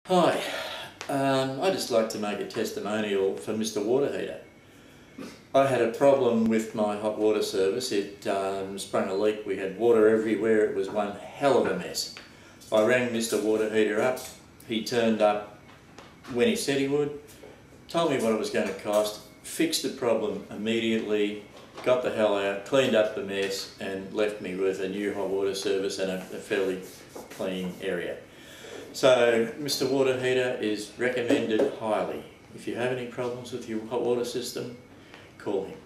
Hi, I'd just like to make a testimonial for Mr. Water Heater. I had a problem with my hot water service. It sprung a leak. We had water everywhere. It was one hell of a mess. I rang Mr. Water Heater up. He turned up when he said he would, told me what it was going to cost, fixed the problem immediately, got the hell out, cleaned up the mess and left me with a new hot water service and a fairly clean area. So Mr. Water Heater is recommended highly. If you have any problems with your hot water system, call him.